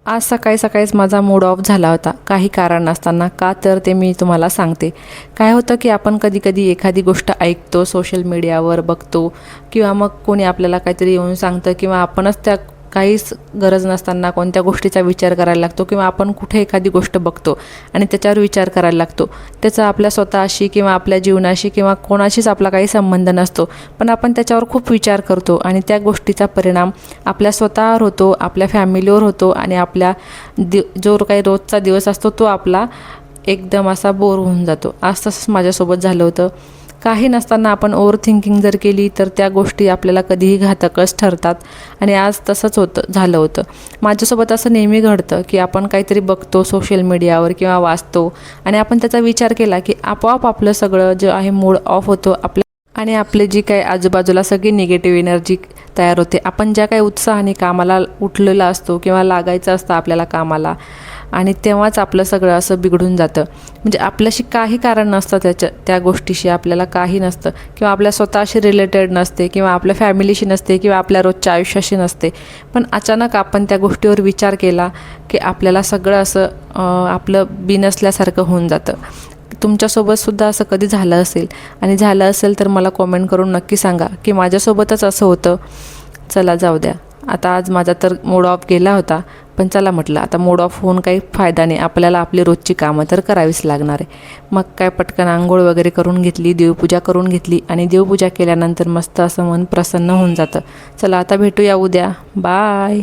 आज सकाळी सकाळीच माझा मूड ऑफ झाला होता, काही कारण नसताना. का तर ते मी तुम्हाला सांगते. काय होतं की आपण कधी कधी एखादी गोष्ट ऐकतो, सोशल मीडियावर बघतो, किंवा मग कोणी आपल्याला काहीतरी येऊन सांगतं, किंवा आपणच त्या काहीच गरज नसताना कोणत्या गोष्टीचा विचार करायला लागतो, किंवा आपण कुठे एखादी गोष्ट बघतो आणि त्याच्यावर विचार करायला लागतो. त्याचा आपल्या स्वतःशी किंवा आपल्या जीवनाशी किंवा कोणाशीच आपला काही संबंध नसतो, पण आपण त्याच्यावर खूप विचार करतो आणि त्या गोष्टीचा परिणाम आपल्या स्वतःवर होतो, आपल्या फॅमिलीवर होतो, आणि आपल्या जो काही रोजचा दिवस असतो तो आपला एकदम असा बोर होऊन जातो. आज तसंच माझ्यासोबत झालं होतं. काही नसताना आपण ओव्हर थिंकिंग जर केली तर त्या गोष्टी आपल्याला कधीही घातकच ठरतात, आणि आज तसंच झालं होतं. माझ्यासोबत असं नेहमी घडतं की आपण काहीतरी बघतो सोशल मीडियावर किंवा वाचतो, आणि आपण त्याचा विचार केला की आपोआप आपलं सगळं जे आहे मूड ऑफ होतो आणि आपले जी काही आजूबाजूला सगळी निगेटिव्ह एनर्जी तयार होते. आपण ज्या काही उत्साहाने कामाला उठलेला असतो किंवा लागायचं असतं आपल्याला कामाला, आणि तेव्हाच आपलं सगळं असं बिघडून जातं. म्हणजे आपल्याशी काही कारण नसतं, त्या गोष्टीशी आपल्याला काही नसतं, किंवा आपल्या स्वतःशी रिलेटेड नसते, किंवा आपल्या फॅमिलीशी नसते, किंवा आपल्या रोजच्या आयुष्याशी नसते. पण अचानक आपण त्या गोष्टीवर विचार केला की आपल्याला सगळं असं आपलं बिनसल्यासारखं होऊन जातं. तुमच्यासोबतसुद्धा असं कधी झालं असेल, आणि झालं असेल तर मला कॉमेंट करून नक्की सांगा की माझ्यासोबतच असं होतं. चला जाऊ द्या, आता आज माझा तर मूड ऑफ गेला होता, पण चला म्हटलं आता मूड ऑफ होऊन काही फायदा नाही, आपल्याला आपली रोजची कामं तर करावीच लागणार आहे. मग काय पटकन आंघोळ वगैरे करून घेतली, देवपूजा करून घेतली, आणि देवपूजा केल्यानंतर मस्त असं मन प्रसन्न होऊन जातं. चला आता भेटूया उद्या. बाय.